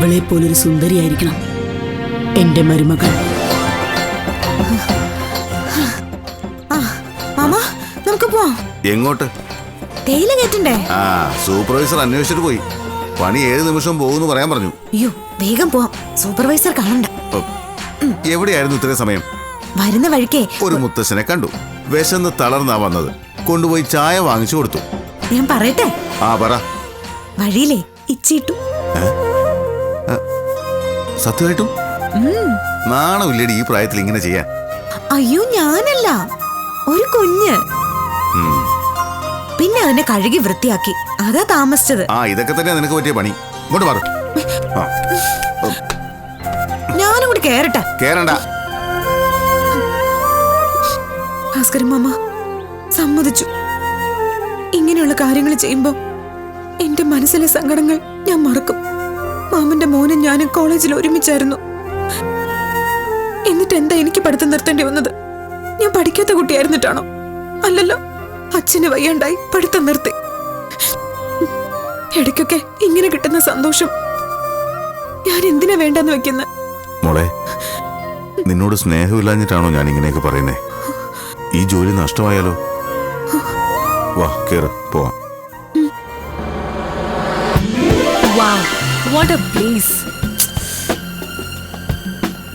അവളെ പോലൊരു സുന്ദരിയായിരിക്കണം എന്റെ മരുമകൾ. നമുക്ക് പോവാം. എങ്ങോട്ട്? തേയില കേട്ടണ്ടേ? സൂപ്പർവൈസർ അന്വേഷിച്ചിട്ട് പോയി. പണി 7 നിമിഷം പോകുന്നു പറയാൻ പറഞ്ഞു. അയ്യോ വേഗം പോവാം, സൂപ്പർവൈസർ കാണണ്ട. എവിടെയായിരുന്നു ഇത്രയും സമയം? വരുന്ന വഴിക്കേ ഒരു മുത്തശ്ശനെ കണ്ടു. വിശന്ന് തളർന്നാ വന്നത്. കൊണ്ടുപോയി ചായ വാങ്ങിച്ചു കൊടുത്തു. ഞാൻ പറയട്ടെ? പറ. വഴിയിലേ ഇച്ചിട്ടു. സത്യമായിട്ടും? നാണമില്ലേടി ഈ പ്രായത്തിൽ ഇങ്ങനെ ചെയ്യാൻ? അയ്യോ ഞാനല്ല, ഒരു കുഞ്ഞ്. പിന്നെ അതിനെ കഴുകി വൃത്തിയാക്കി, അതാ താമസിച്ചത്. ഇതൊക്കെ തന്നെ നിനക്ക് പറ്റിയ പണി. ഇങ്ങോട്ട് മാറ്. ഞാനും കൂടി കേറട്ടെ? കേറണ്ട. ഭാസ്കരൻ മാമ സമ്മതിച്ചു. ഇങ്ങനെയുള്ള കാര്യങ്ങൾ ചെയ്യുമ്പോ എന്റെ മനസ്സിലെ സങ്കടങ്ങൾ ഞാൻ മറക്കും. മാമന്റെ മോനും ഞാനും കോളേജിൽ ഒരുമിച്ചായിരുന്നു. എന്നിട്ട് എന്താ എനിക്ക് പഠിത്തം നിർത്തേണ്ടി വന്നത്? ഞാൻ പഠിക്കാത്ത കുട്ടിയായിരുന്നിട്ടാണോ? അല്ലല്ലോ, അച്ഛന് വയ്യാണ്ടായി പഠിത്തം നിർത്തി. ഇടയ്ക്കൊക്കെ ഇങ്ങനെ കിട്ടുന്ന സന്തോഷം ഞാൻ എന്തിനാ വേണ്ടെന്ന് വെക്കുന്നത്? മോളെ, നിന്നോട് സ്നേഹമില്ലാഞ്ഞിട്ടാണോ ഞാൻ ഇങ്ങനെയൊക്കെ പറയുന്നേ? ഈ ജോലി നഷ്ടമായാലോ? വാ കേറ്, പോവാം.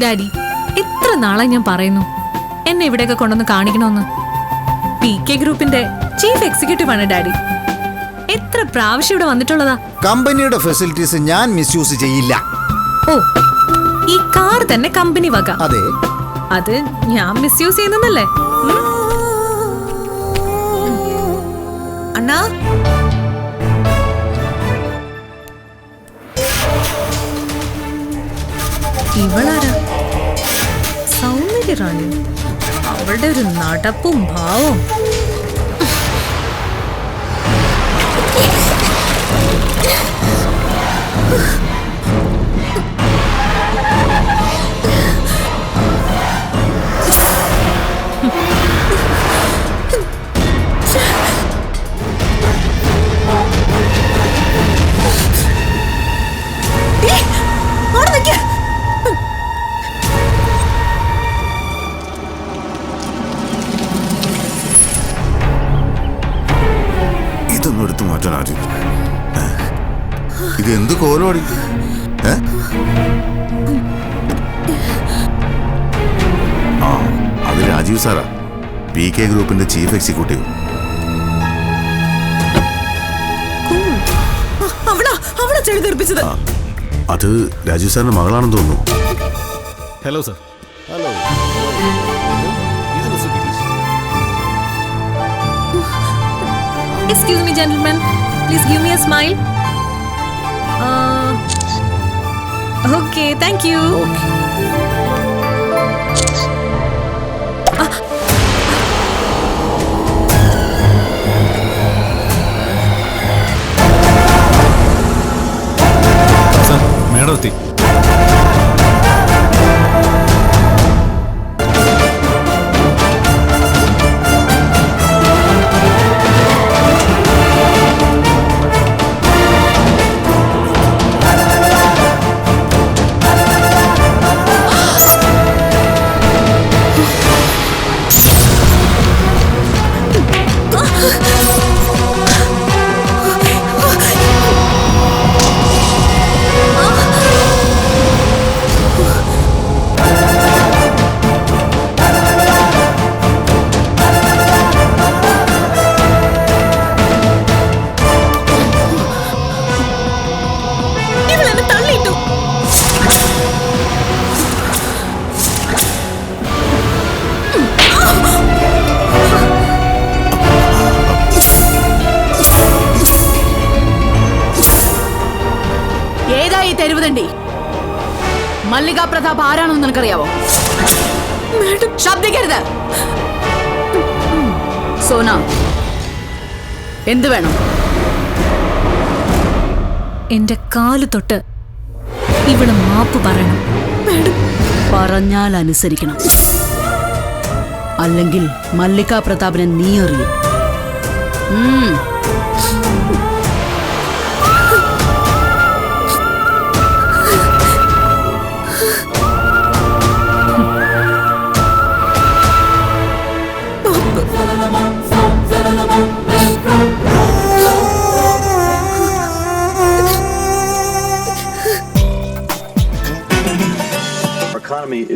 ഡാഡി, എത്ര നാളായി ഞാൻ പറയുന്നു എന്നെ ഇവിടെയൊക്കെ കൊണ്ടൊന്ന് കാണിക്കണമെന്ന്. PK ഗ്രൂപ്പിന്റെ ചീഫ് എക്സിക്യൂട്ടീവ് ആണ് ഡാഡി. എത്ര പ്രാവശ്യം ഇവിടെ വന്നിട്ടുള്ളതാ. കമ്പനിയുടെ ഫെസിലിറ്റീസ് ഞാൻ മിസ്യൂസ് ചെയ്യില്ല. ഈ കാർ തന്നെ കമ്പനി വക. അതെ, അത് ഞാൻ മിസ്യൂസ് ചെയ്യുന്നല്ലേ? അണ്ണാ, ഇവളാരാ? സൗന്ദര്യറാണി. അവളുടെ ഒരു നടപ്പും ഭാവവും. ഇതൊന്നും എടുത്തു മാറ്റാൻ ആദ്യം. ഇത് എന്ത് കോലോടി? അത് രാജീവ് സാറാ, PK ഗ്രൂപ്പിന്റെ ചീഫ് എക്സിക്യൂട്ടീവ്. അത് രാജീവ് സാറിന്റെ മകളാണെന്ന് തോന്നുന്നു. Hello sir. Hello. Excuse me, gentlemen. Please give me a smile. Okay, thank you. Sir, madam എത്തി. തെരുവുതണ്ടി മല്ലിക പ്രതാപ് ആരാണെന്ന് നിനക്കറിയാവോ? ശബ്ദിക്കരുത്. സോന, എന്ത് വേണം? എന്റെ കാല് തൊട്ട് ഇവിടെ മാപ്പ് പറയണം. പറഞ്ഞാൽ അനുസരിക്കണം, അല്ലെങ്കിൽ മല്ലിക പ്രതാപനെ നീ അറിയും.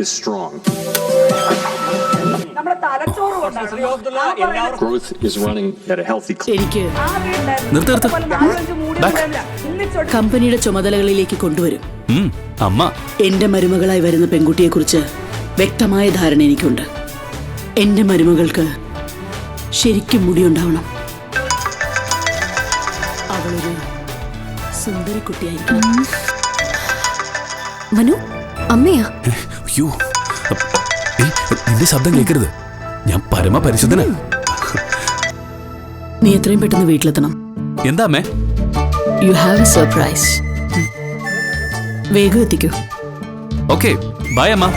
is strong. Growth is running at a healthy clip. എനിക്ക് നിർത്ത് കമ്പനിയുടെ ചുമതലകളിലേക്ക് കൊണ്ടുവരും. അമ്മ എന്റെ മരുമകളായി വരുന്ന പെൺകുട്ടിയെക്കുറിച്ച് വ്യക്തമായ ധാരണ എനിക്കുണ്ട്. എന്റെ മരുമകൾക്ക് ശരിക്കും മുടിയുണ്ടാവണം. അവളൊരു സുന്ദരി കുട്ടിയായിരിക്കണം. മനു അമ്മയാ? അയ്യോ നിന്റെ ശബ്ദം കേൾക്കരുത്. ഞാൻ പരമപരിശുദ്ധനാ. നീ എത്രയും പെട്ടെന്ന് വീട്ടിലെത്തണം. എന്താ അമ്മേ? You have A surprise. വേഗം എത്തിക്കൂ. ഓക്കെ ബൈ അമ്മ.